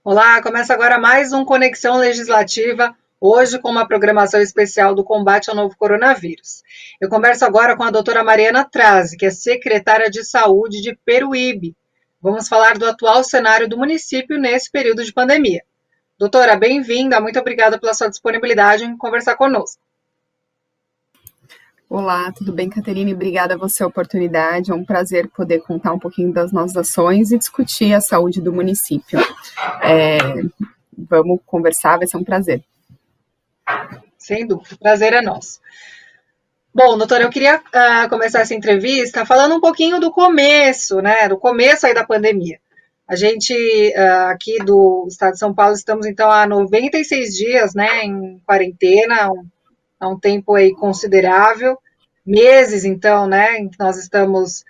Olá, começa agora mais um Conexão Legislativa, hoje com uma programação especial do combate ao novo coronavírus. Eu converso agora com a doutora Mariana Trazi, que é secretária de Saúde de Peruíbe. Vamos falar do atual cenário do município nesse período de pandemia. Doutora, bem-vinda, muito obrigada pela sua disponibilidade em conversar conosco. Olá, tudo bem, Caterine? Obrigada a você a oportunidade. É um prazer poder contar um pouquinho das nossas ações e discutir a saúde do município. Vamos conversar, vai ser um prazer. Sem dúvida, o prazer é nosso. Bom, doutora, eu queria começar essa entrevista falando um pouquinho do começo, né? Do começo aí da pandemia. A gente, aqui do estado de São Paulo, estamos então há 96 dias, né, em quarentena, há um tempo aí considerável, meses então, né, em que nós estamos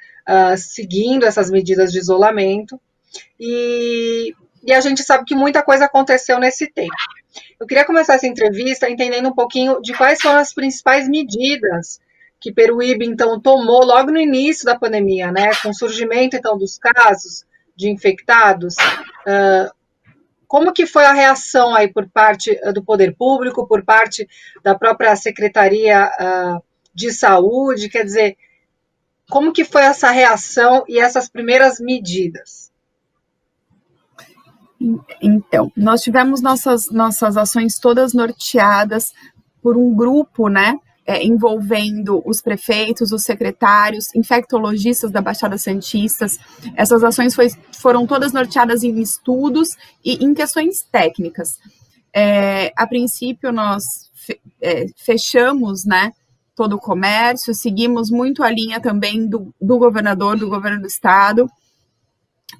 seguindo essas medidas de isolamento, e a gente sabe que muita coisa aconteceu nesse tempo. Eu queria começar essa entrevista entendendo um pouquinho de quais foram as principais medidas que Peruíbe, então, tomou logo no início da pandemia, né, com o surgimento, então, dos casos de infectados. Como que foi a reação aí por parte do poder público, por parte da própria Secretaria de Saúde? Quer dizer, como que foi essa reação e essas primeiras medidas? Então, nós tivemos nossas ações todas norteadas por um grupo, né, envolvendo os prefeitos, os secretários, infectologistas da Baixada Santista. Essas ações foram todas norteadas em estudos e em questões técnicas. A princípio, nós fechamos, né, todo o comércio, seguimos muito a linha também do governador, do governo do estado,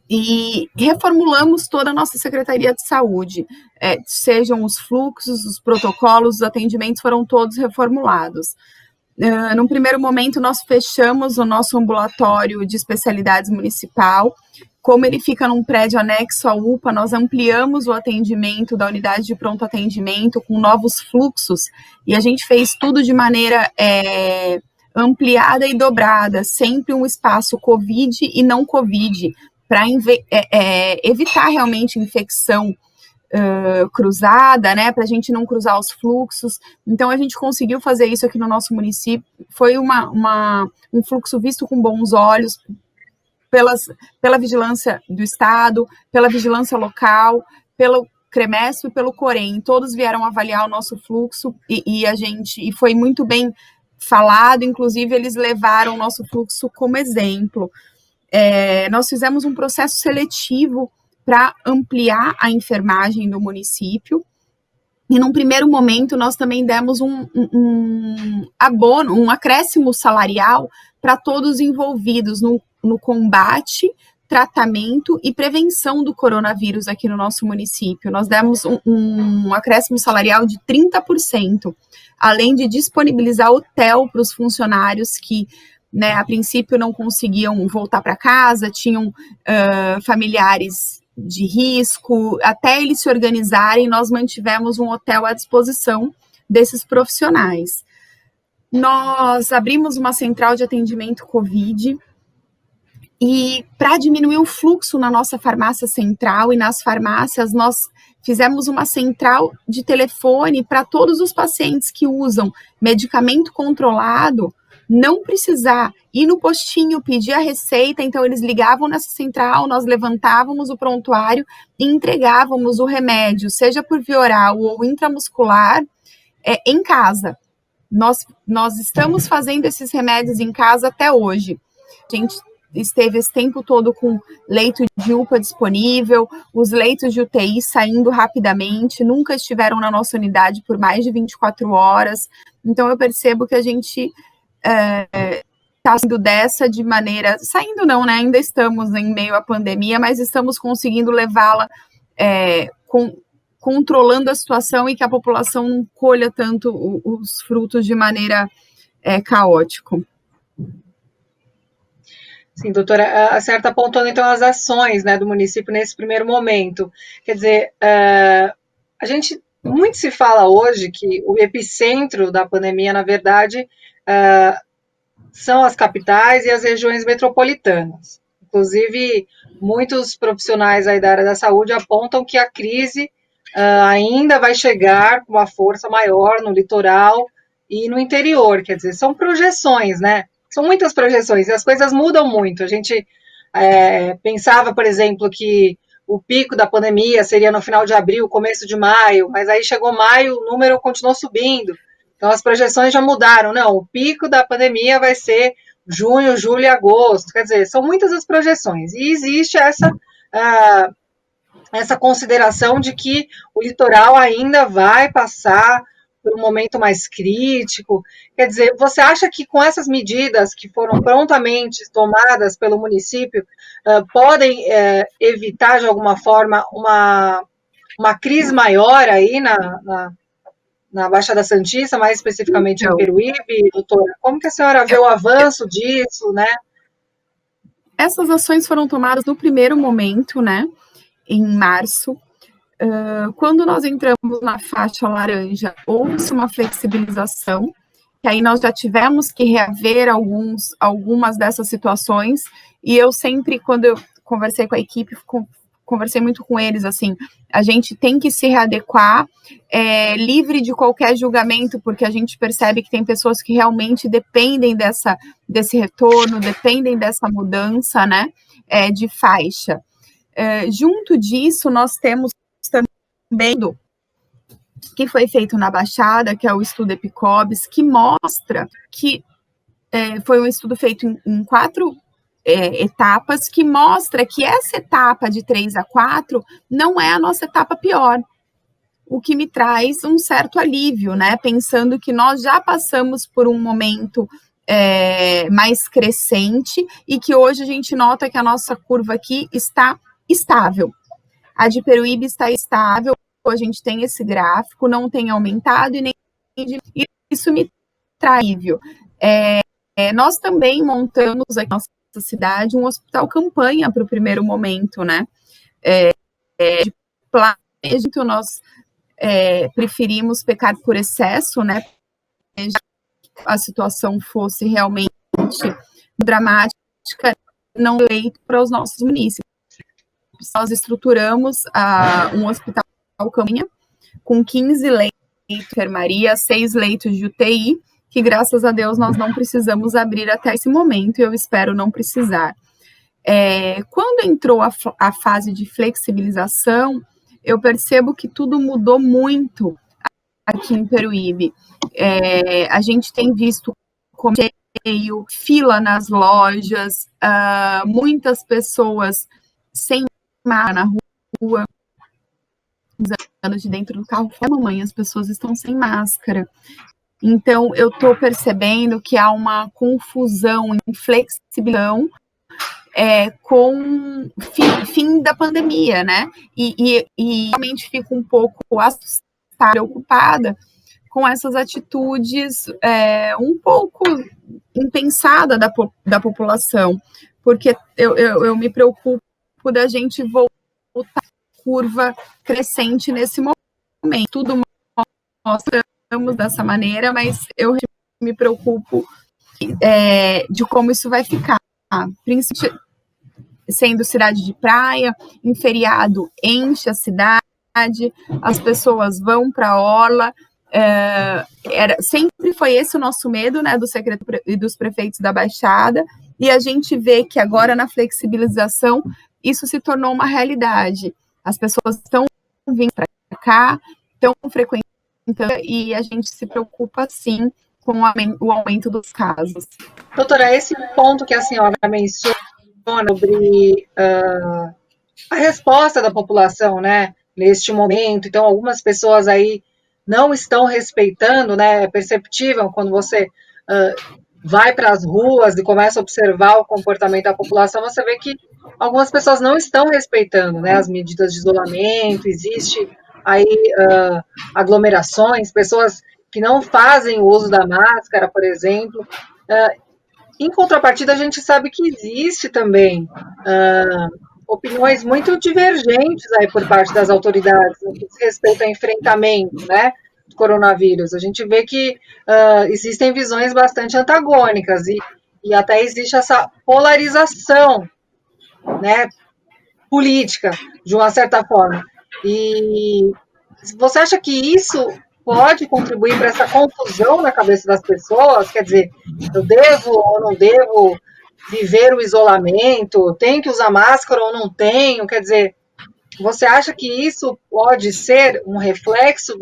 e reformulamos toda a nossa Secretaria de Saúde, sejam os fluxos, os protocolos, os atendimentos foram todos reformulados. Num primeiro momento, nós fechamos o nosso ambulatório de especialidades municipal. Como ele fica num prédio anexo à UPA, nós ampliamos o atendimento da unidade de pronto atendimento com novos fluxos, e a gente fez tudo de maneira ampliada e dobrada, sempre um espaço COVID e não COVID, para evitar realmente infecção cruzada, né, para a gente não cruzar os fluxos. Então, a gente conseguiu fazer isso aqui no nosso município. Foi um fluxo visto com bons olhos pela vigilância do Estado, pela vigilância local, pelo CREMESP e pelo COREM. Todos vieram avaliar o nosso fluxo e foi muito bem falado. Inclusive, eles levaram o nosso fluxo como exemplo. Nós fizemos um processo seletivo para ampliar a enfermagem do município, e num primeiro momento nós também demos um abono, um acréscimo salarial para todos envolvidos no combate, tratamento e prevenção do coronavírus aqui no nosso município. Nós demos um acréscimo salarial de 30%, além de disponibilizar hotel para os funcionários que, né, a princípio não conseguiam voltar para casa, tinham familiares de risco, até eles se organizarem, nós mantivemos um hotel à disposição desses profissionais. Nós abrimos uma central de atendimento COVID, e para diminuir o fluxo na nossa farmácia central e nas farmácias, nós fizemos uma central de telefone para todos os pacientes que usam medicamento controlado não precisar ir no postinho pedir a receita. Então eles ligavam nessa central, nós levantávamos o prontuário e entregávamos o remédio, seja por via oral ou intramuscular, em casa. Nós estamos fazendo esses remédios em casa até hoje. A gente esteve esse tempo todo com leito de UPA disponível, os leitos de UTI saindo rapidamente, nunca estiveram na nossa unidade por mais de 24 horas. Então eu percebo que a gente está saindo dessa de maneira, saindo não, né? Ainda estamos em meio à pandemia, mas estamos conseguindo levá-la controlando a situação e que a população não colha tanto os frutos de maneira caótica. Sim, doutora, a senhora está apontando então as ações, né, do município nesse primeiro momento. Quer dizer, a gente muito se fala hoje que o epicentro da pandemia, na verdade, são as capitais e as regiões metropolitanas. Inclusive, muitos profissionais aí da área da saúde apontam que a crise ainda vai chegar com uma força maior no litoral e no interior. Quer dizer, são projeções, né? São muitas projeções e as coisas mudam muito. A gente pensava, por exemplo, que o pico da pandemia seria no final de abril, começo de maio, mas aí chegou maio, o número continuou subindo. Então as projeções já mudaram. Não, o pico da pandemia vai ser junho, julho e agosto. Quer dizer, são muitas as projeções. E existe essa consideração de que o litoral ainda vai passar por um momento mais crítico. Quer dizer, você acha que com essas medidas que foram prontamente tomadas pelo município, podem evitar, de alguma forma, uma crise maior aí na Baixada Santista, mais especificamente em Peruíbe, doutora? Como que a senhora vê o avanço disso, né? Essas ações foram tomadas no primeiro momento, né, em março. Quando nós entramos na faixa laranja, houve uma flexibilização, que aí nós já tivemos que reaver algumas dessas situações, e eu sempre, quando eu conversei com a equipe, conversei muito com eles, assim, a gente tem que se readequar, livre de qualquer julgamento, porque a gente percebe que tem pessoas que realmente dependem desse retorno, dependem dessa mudança, né, de faixa. Junto disso, nós temos também que foi feito na Baixada, que é o estudo Epicobs, que mostra que foi um estudo feito em 4 etapas, que mostra que essa etapa de 3 a 4 não é a nossa etapa pior, o que me traz um certo alívio, né? Pensando que nós já passamos por um momento mais crescente e que hoje a gente nota que a nossa curva aqui está estável. A de Peruíbe está estável, a gente tem esse gráfico, não tem aumentado e nem isso me traz alívio. Nós também montamos aqui na nossa cidade um hospital campanha para o primeiro momento, né? De planejamento, nós preferimos pecar por excesso, né? A situação fosse realmente dramática, não leito para os nossos munícipes. Nós estruturamos um hospital campanha com 15 leitos de enfermaria, 6 leitos de UTI, que graças a Deus nós não precisamos abrir até esse momento, e eu espero não precisar. Quando entrou a fase de flexibilização, eu percebo que tudo mudou muito aqui em Peruíbe. A gente tem visto como cheio, fila nas lojas, muitas pessoas sem máscara na rua, anos de dentro do carro, mamãe, as pessoas estão sem máscara. Então, eu estou percebendo que há uma confusão, inflexibilidade com o fim da pandemia, né? E realmente fico um pouco assustada, preocupada com essas atitudes um pouco impensada da população, porque eu me preocupo da gente voltar à curva crescente nesse momento. Tudo mostra dessa maneira, mas eu me preocupo de como isso vai ficar, principalmente sendo cidade de praia, em feriado enche a cidade, as pessoas vão para a orla, sempre foi esse o nosso medo, né, do secretário e dos prefeitos da Baixada, e a gente vê que agora na flexibilização isso se tornou uma realidade. As pessoas estão vindo para cá, estão frequentando, e a gente se preocupa, sim, com o aumento dos casos. Doutora, esse ponto que a senhora menciona sobre a resposta da população, né, neste momento, então algumas pessoas aí não estão respeitando, né, é perceptível quando você vai para as ruas e começa a observar o comportamento da população, você vê que algumas pessoas não estão respeitando, né, as medidas de isolamento, existe aí aglomerações, pessoas que não fazem uso da máscara, por exemplo. Em contrapartida, a gente sabe que existe também opiniões muito divergentes aí por parte das autoridades no que diz respeito ao enfrentamento, né, do coronavírus. A gente vê que existem visões bastante antagônicas e até existe essa polarização né, política, de uma certa forma. E você acha que isso pode contribuir para essa confusão na cabeça das pessoas? Quer dizer, eu devo ou não devo viver o isolamento? Tenho que usar máscara ou não tenho? Quer dizer, você acha que isso pode ser um reflexo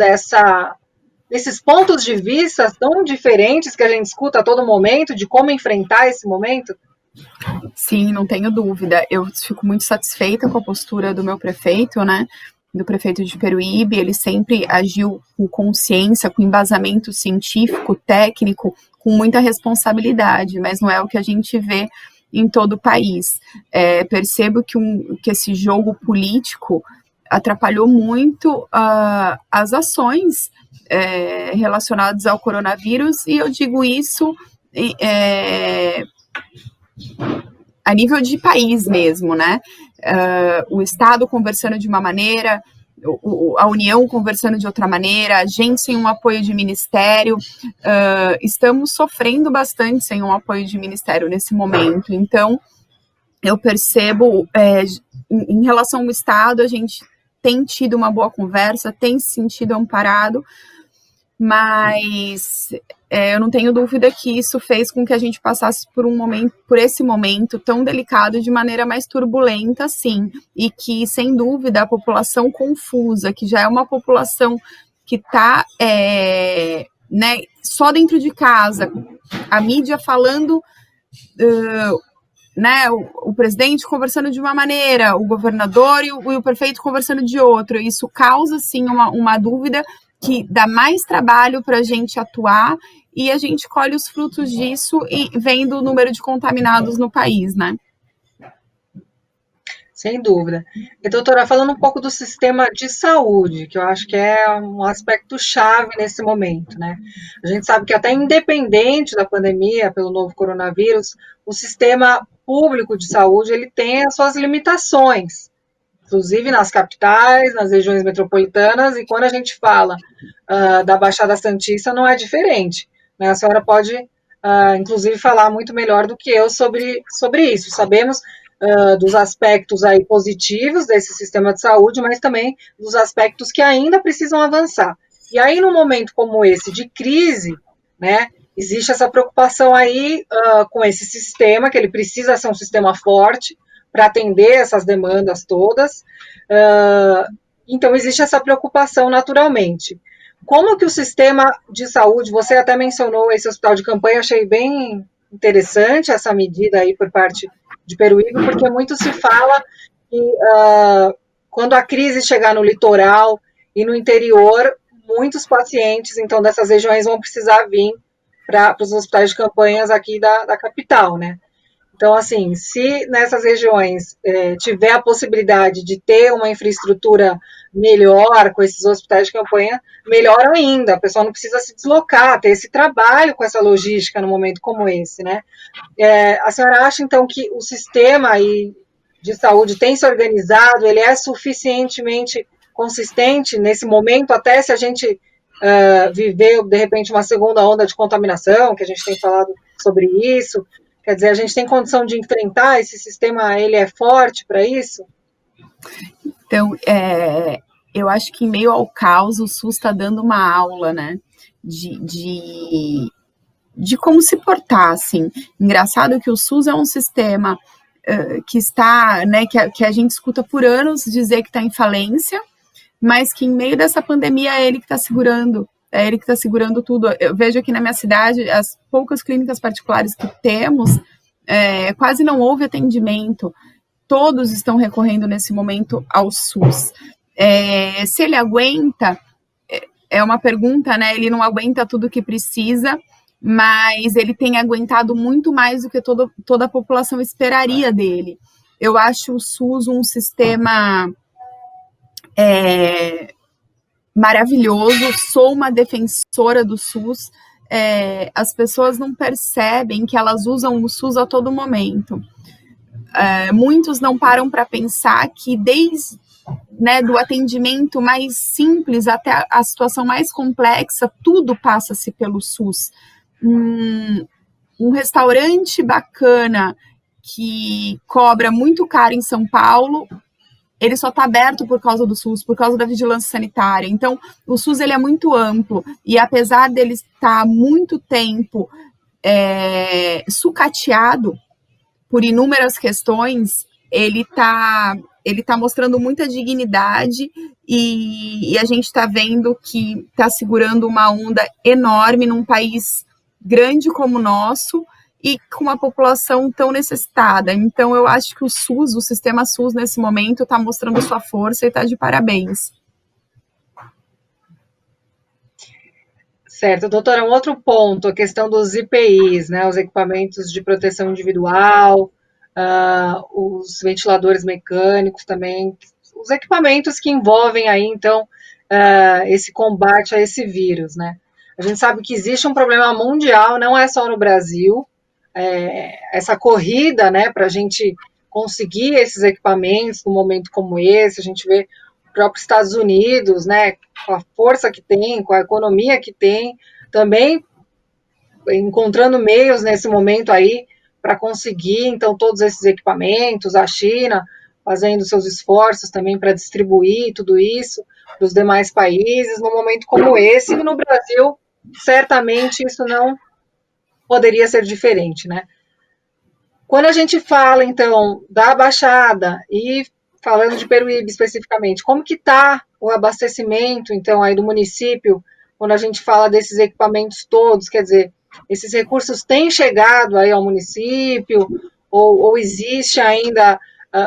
desses pontos de vista tão diferentes que a gente escuta a todo momento, de como enfrentar esse momento? Sim, não tenho dúvida. Eu fico muito satisfeita com a postura do meu prefeito, né? Do prefeito de Peruíbe. Ele sempre agiu com consciência, com embasamento científico, técnico, com muita responsabilidade, mas não é o que a gente vê em todo o país. Percebo que esse jogo político atrapalhou muito as ações relacionadas ao coronavírus, e eu digo isso a nível de país mesmo, né? O Estado conversando de uma maneira, a União conversando de outra maneira, a gente sem um apoio de ministério, estamos sofrendo bastante sem um apoio de ministério nesse momento. Então, eu percebo, em relação ao Estado, a gente tem tido uma boa conversa, tem se sentido amparado, mas eu não tenho dúvida que isso fez com que a gente passasse por esse momento tão delicado de maneira mais turbulenta, sim, e que, sem dúvida, a população confusa, que já é uma população que está né, só dentro de casa, a mídia falando, né, o presidente conversando de uma maneira, o governador e o prefeito conversando de outra, isso causa, sim, uma dúvida que dá mais trabalho para a gente atuar, e a gente colhe os frutos disso e vendo o número de contaminados no país, né? Sem dúvida. E, doutora, falando um pouco do sistema de saúde, que eu acho que é um aspecto chave nesse momento, né? A gente sabe que até independente da pandemia pelo novo coronavírus, o sistema público de saúde, ele tem as suas limitações, inclusive nas capitais, nas regiões metropolitanas, e quando a gente fala da Baixada Santista, não é diferente, né? A senhora pode, inclusive, falar muito melhor do que eu sobre isso. Sabemos dos aspectos aí positivos desse sistema de saúde, mas também dos aspectos que ainda precisam avançar. E aí, num momento como esse de crise, né, existe essa preocupação aí com esse sistema, que ele precisa ser um sistema forte para atender essas demandas todas. Então, existe essa preocupação naturalmente. Como que o sistema de saúde, você até mencionou esse hospital de campanha, achei bem interessante essa medida aí por parte de Peruíbe, porque muito se fala que quando a crise chegar no litoral e no interior, muitos pacientes, então, dessas regiões vão precisar vir para os hospitais de campanhas aqui da capital, né? Então, assim, se nessas regiões tiver a possibilidade de ter uma infraestrutura melhor com esses hospitais de campanha, melhor ainda. A pessoa não precisa se deslocar, ter esse trabalho com essa logística num momento como esse, né? A senhora acha, então, que o sistema aí de saúde tem se organizado, ele é suficientemente consistente nesse momento, até se a gente viver, de repente, uma segunda onda de contaminação, que a gente tem falado sobre isso? Quer dizer, a gente tem condição de enfrentar esse sistema, ele é forte para isso? Então, eu acho que em meio ao caos, o SUS está dando uma aula, né, de como se portar, assim. Engraçado que o SUS é um sistema que está, né, que a gente escuta por anos dizer que está em falência, mas que em meio dessa pandemia é ele que está segurando. É ele que está segurando tudo. Eu vejo aqui na minha cidade, as poucas clínicas particulares que temos, quase não houve atendimento. Todos estão recorrendo nesse momento ao SUS. Se ele aguenta, é uma pergunta, né? Ele não aguenta tudo o que precisa, mas ele tem aguentado muito mais do que toda a população esperaria dele. Eu acho o SUS um sistema maravilhoso, sou uma defensora do SUS. As pessoas não percebem que elas usam o SUS a todo momento. Muitos não param para pensar que desde, né, do atendimento mais simples até a situação mais complexa, tudo passa-se pelo SUS. Um restaurante bacana que cobra muito caro em São Paulo, ele só está aberto por causa do SUS, por causa da vigilância sanitária. Então, o SUS ele é muito amplo, e apesar dele estar há muito tempo sucateado por inúmeras questões, ele tá mostrando muita dignidade e a gente está vendo que está segurando uma onda enorme num país grande como o nosso e com uma população tão necessitada. Então, eu acho que o SUS, o sistema SUS, nesse momento, está mostrando sua força e está de parabéns. Certo, doutora, um outro ponto, a questão dos EPIs, né, os equipamentos de proteção individual, os ventiladores mecânicos também, os equipamentos que envolvem aí, então, esse combate a esse vírus, né. A gente sabe que existe um problema mundial, não é só no Brasil, essa corrida, né, para a gente conseguir esses equipamentos num momento como esse, a gente vê o próprio Estados Unidos, né, com a força que tem, com a economia que tem, também encontrando meios nesse momento aí para conseguir, então, todos esses equipamentos, a China fazendo seus esforços também para distribuir tudo isso para os demais países, num momento como esse, e no Brasil, certamente isso não poderia ser diferente, né? Quando a gente fala, então, da Baixada e falando de Peruíbe especificamente, como que está o abastecimento, então, aí do município, quando a gente fala desses equipamentos todos, quer dizer, esses recursos têm chegado aí ao município, ou existe ainda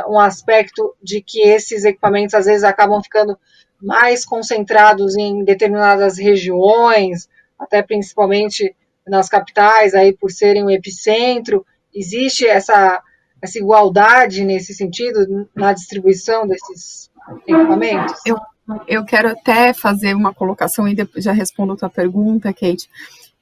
um aspecto de que esses equipamentos, às vezes, acabam ficando mais concentrados em determinadas regiões, até principalmente nas capitais, aí por serem um epicentro, existe essa igualdade nesse sentido, na distribuição desses equipamentos? Eu quero até fazer uma colocação e depois já respondo a tua pergunta, Kate,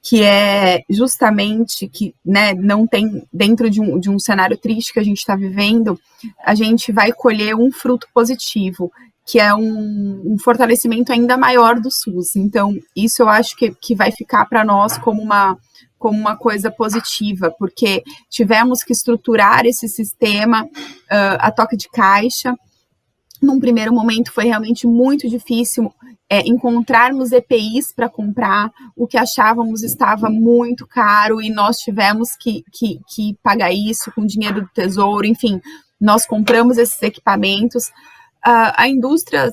que é justamente que, né, não tem, dentro de um cenário triste que a gente está vivendo, a gente vai colher um fruto positivo, que é um fortalecimento ainda maior do SUS. Então, isso eu acho que vai ficar para nós como uma coisa positiva, porque tivemos que estruturar esse sistema a toque de caixa. Num primeiro momento foi realmente muito difícil encontrarmos EPIs para comprar, o que achávamos estava muito caro e nós tivemos que pagar isso com dinheiro do Tesouro, enfim, nós compramos esses equipamentos. A indústria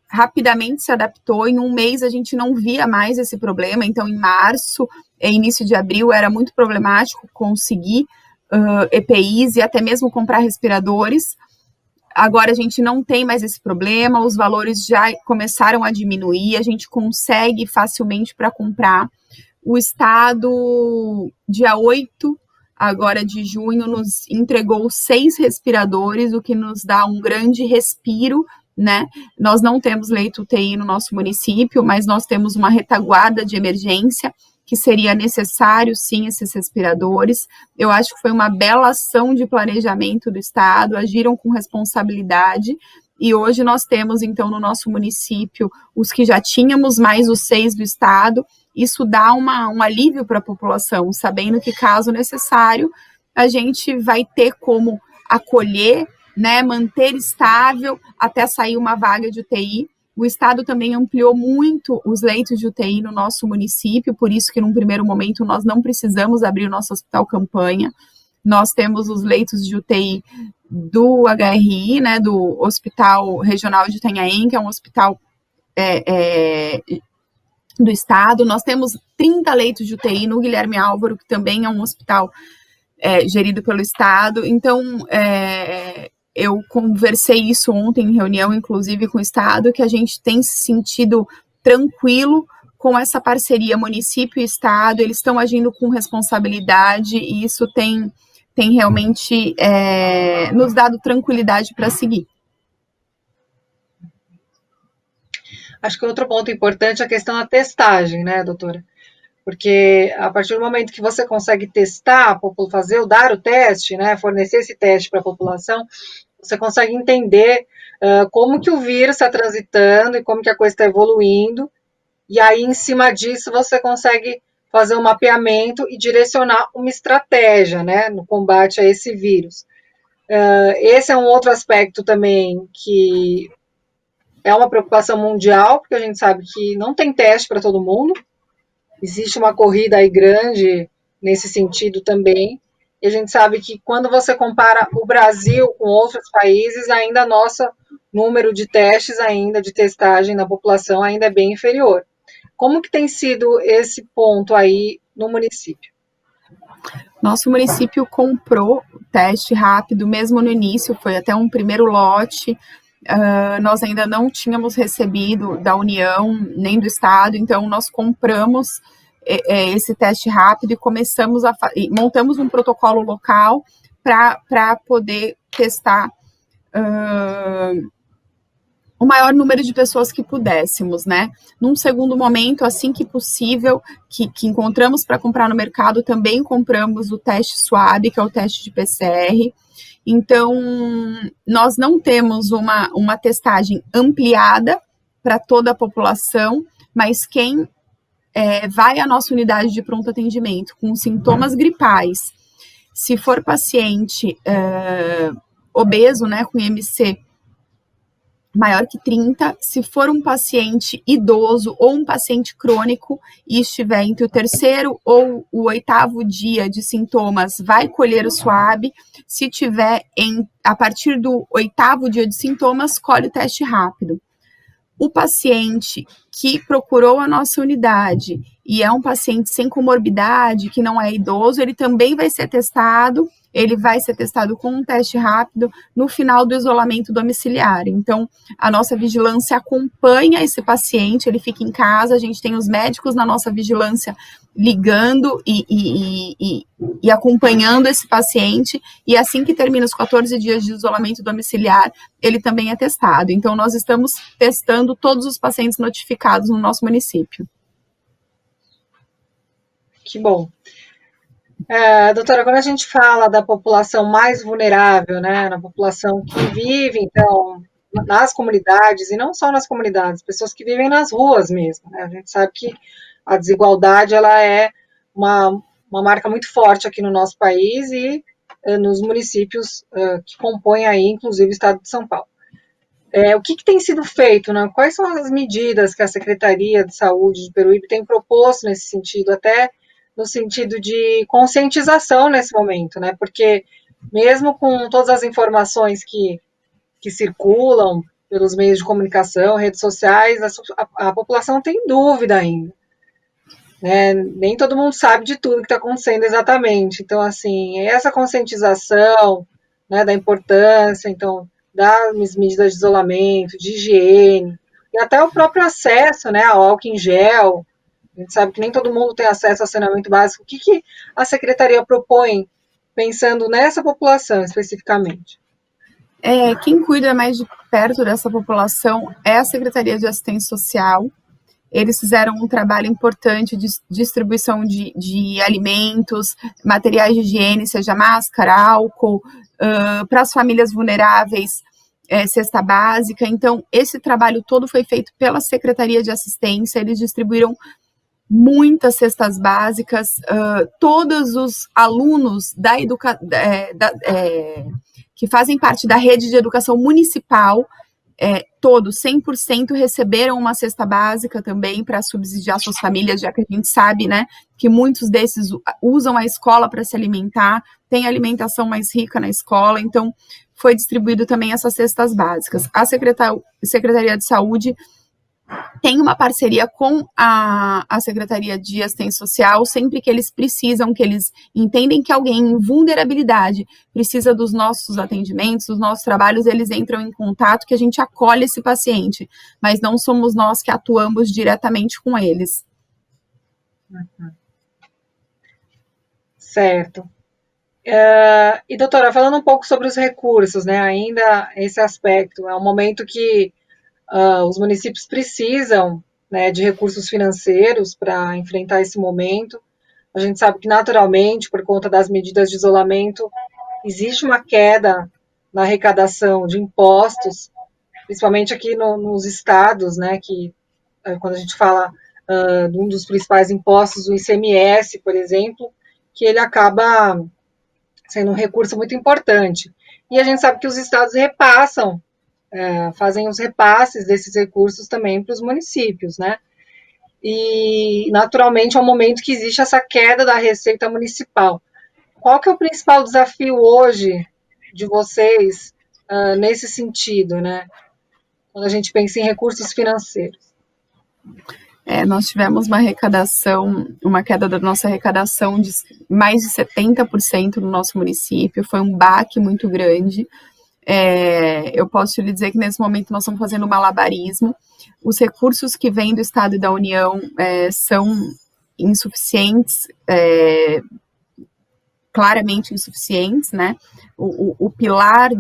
rapidamente se adaptou, em um mês a gente não via mais esse problema, então em março, início de abril, era muito problemático conseguir EPIs e até mesmo comprar respiradores. Agora a gente não tem mais esse problema, os valores já começaram a diminuir, a gente consegue facilmente para comprar. O Estado, dia 8 agora de junho, nos entregou 6 respiradores, o que nos dá um grande respiro, né? Nós não temos leito UTI no nosso município, mas nós temos uma retaguarda de emergência, que seria necessário, sim, esses respiradores. Eu acho que foi uma bela ação de planejamento do Estado, agiram com responsabilidade, e hoje nós temos, então, no nosso município, os que já tínhamos, mais os 6 do Estado. Isso dá um alívio para a população, sabendo que, caso necessário, a gente vai ter como acolher, né, manter estável até sair uma vaga de UTI. O Estado também ampliou muito os leitos de UTI no nosso município, por isso que, num primeiro momento, nós não precisamos abrir o nosso hospital campanha. Nós temos os leitos de UTI do HRI, né, do Hospital Regional de Itanhaém, que é um hospital do Estado. Nós temos 30 leitos de UTI no Guilherme Álvaro, que também é um hospital gerido pelo Estado. Então, eu conversei isso ontem em reunião, inclusive com o Estado, que a gente tem se sentido tranquilo com essa parceria município e Estado, eles estão agindo com responsabilidade e isso tem realmente nos dado tranquilidade para seguir. Acho que outro ponto importante é a questão da testagem, né, doutora? Porque a partir do momento que você consegue testar, dar o teste, né, fornecer esse teste para a população, você consegue entender como que o vírus está transitando e como que a coisa está evoluindo, e aí, em cima disso, você consegue fazer um mapeamento e direcionar uma estratégia, né, no combate a esse vírus. Esse é um outro aspecto também que é uma preocupação mundial, porque a gente sabe que não tem teste para todo mundo, existe uma corrida aí grande nesse sentido também, e a gente sabe que quando você compara o Brasil com outros países, ainda nosso número de testes ainda, de testagem na população ainda é bem inferior. Como que tem sido esse ponto aí no município? Nosso município comprou teste rápido, mesmo no início, foi até um primeiro lote. Nós ainda não tínhamos recebido da União nem do Estado, então nós compramos esse teste rápido e começamos montamos um protocolo local para poder testar o maior número de pessoas que pudéssemos, né? Num segundo momento, assim que possível, que encontramos para comprar no mercado, também compramos o teste SWAB, que é o teste de PCR. Então, nós não temos uma testagem ampliada para toda a população, mas quem vai à nossa unidade de pronto atendimento com sintomas gripais, se for paciente obeso, né, com IMC maior que 30, se for um paciente idoso ou um paciente crônico e estiver entre o terceiro ou o 8º dia de sintomas, vai colher o SWAB. Se tiver a partir do 8º dia de sintomas, colhe o teste rápido. O paciente que procurou a nossa unidade e é um paciente sem comorbidade, que não é idoso, ele também vai ser testado. Ele vai ser testado com um teste rápido no final do isolamento domiciliar. Então, a nossa vigilância acompanha esse paciente, ele fica em casa, a gente tem os médicos na nossa vigilância ligando e acompanhando esse paciente, e assim que termina os 14 dias de isolamento domiciliar, ele também é testado. Então, nós estamos testando todos os pacientes notificados no nosso município. Que bom. Doutora, quando a gente fala da população mais vulnerável, né, na população que vive, então, nas comunidades, e não só nas comunidades, pessoas que vivem nas ruas mesmo, né, a gente sabe que a desigualdade, ela é uma marca muito forte aqui no nosso país e nos municípios que compõem aí, inclusive, o estado de São Paulo. O que tem sido feito, né? Quais são as medidas que a Secretaria de Saúde de Peruíbe tem proposto nesse sentido, até no sentido de conscientização nesse momento, né? Porque mesmo com todas as informações que circulam pelos meios de comunicação, redes sociais, a população tem dúvida ainda, né? Nem todo mundo sabe de tudo que está acontecendo exatamente. Então, assim, essa conscientização, né, da importância, então, das medidas de isolamento, de higiene, e até o próprio acesso, né, ao álcool em gel. A gente sabe que nem todo mundo tem acesso ao saneamento básico. O que a Secretaria propõe, pensando nessa população especificamente? Quem cuida mais de perto dessa população é a Secretaria de Assistência Social. Eles fizeram um trabalho importante de distribuição de alimentos, materiais de higiene, seja máscara, álcool, para as famílias vulneráveis, cesta básica. Então, esse trabalho todo foi feito pela Secretaria de Assistência. Eles distribuíram muitas cestas básicas, todos os alunos que fazem parte da rede de educação municipal, todos, 100% receberam uma cesta básica também para subsidiar suas famílias, já que a gente sabe, né, que muitos desses usam a escola para se alimentar, tem alimentação mais rica na escola, então foi distribuído também essas cestas básicas. A Secretaria de Saúde tem uma parceria com a Secretaria de Assistência Social, sempre que eles precisam, que eles entendem que alguém em vulnerabilidade precisa dos nossos atendimentos, dos nossos trabalhos, eles entram em contato, que a gente acolhe esse paciente, mas não somos nós que atuamos diretamente com eles. Certo. E, doutora, falando um pouco sobre os recursos, né, ainda esse aspecto, é um momento que os municípios precisam, né, de recursos financeiros para enfrentar esse momento. A gente sabe que, naturalmente, por conta das medidas de isolamento, existe uma queda na arrecadação de impostos, principalmente aqui nos estados, né, que quando a gente fala de um dos principais impostos, o ICMS, por exemplo, que ele acaba sendo um recurso muito importante. E a gente sabe que os estados repassam, fazem os repasses desses recursos também para os municípios, né? E, naturalmente, é um momento que existe essa queda da receita municipal. Qual que é o principal desafio hoje de vocês nesse sentido, né? Quando a gente pensa em recursos financeiros? Nós tivemos uma queda da nossa arrecadação de mais de 70% no nosso município, foi um baque muito grande. Eu posso lhe dizer que nesse momento nós estamos fazendo um malabarismo. Os recursos que vêm do Estado e da União são insuficientes, claramente insuficientes, né? O pilar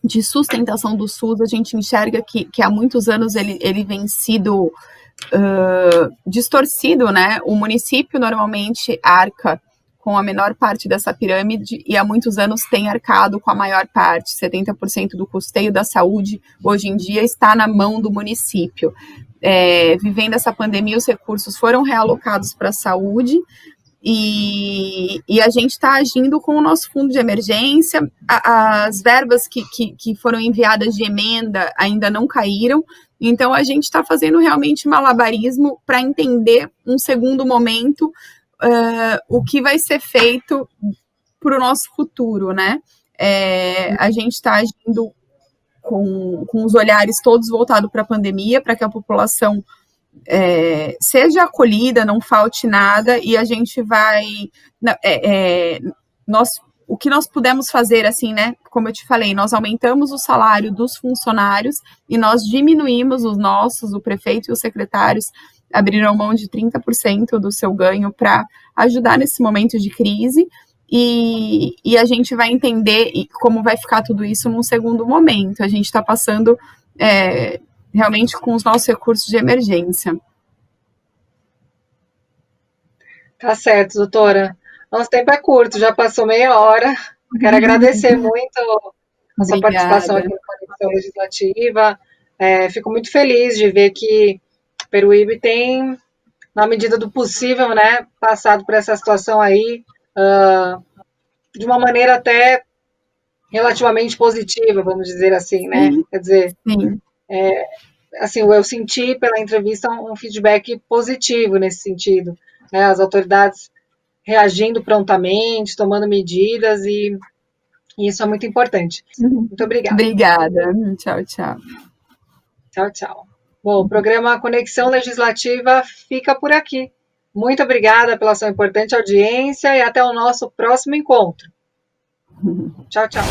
de sustentação do SUS, a gente enxerga que há muitos anos ele vem sido distorcido, né? O município normalmente arca com a menor parte dessa pirâmide e há muitos anos tem arcado com a maior parte, 70% do custeio da saúde hoje em dia está na mão do município. Vivendo essa pandemia, os recursos foram realocados para a saúde e a gente está agindo com o nosso fundo de emergência, as verbas que foram enviadas de emenda ainda não caíram, então a gente está fazendo realmente malabarismo para entender um segundo momento o que vai ser feito para o nosso futuro, né? A gente está agindo com os olhares todos voltados para a pandemia, para que a população seja acolhida, não falte nada, e a gente vai... o que nós pudemos fazer, assim, né? Como eu te falei, nós aumentamos o salário dos funcionários e nós diminuímos os nossos, o prefeito e os secretários abriram mão de 30% do seu ganho para ajudar nesse momento de crise, e a gente vai entender como vai ficar tudo isso num segundo momento. A gente está passando realmente com os nossos recursos de emergência. Tá certo, doutora. Nosso tempo é curto, já passou meia hora. Quero agradecer muito a sua participação aqui na Conexão Legislativa. Fico muito feliz de ver que Peruíbe tem, na medida do possível, né, passado por essa situação aí de uma maneira até relativamente positiva, vamos dizer assim, né? Sim, quer dizer, sim. Assim, eu senti pela entrevista um feedback positivo nesse sentido, né? As autoridades reagindo prontamente, tomando medidas, e isso é muito importante. Muito obrigada. Obrigada. Tchau, tchau. Tchau, tchau. Bom, o programa Conexão Legislativa fica por aqui. Muito obrigada pela sua importante audiência e até o nosso próximo encontro. Tchau, tchau.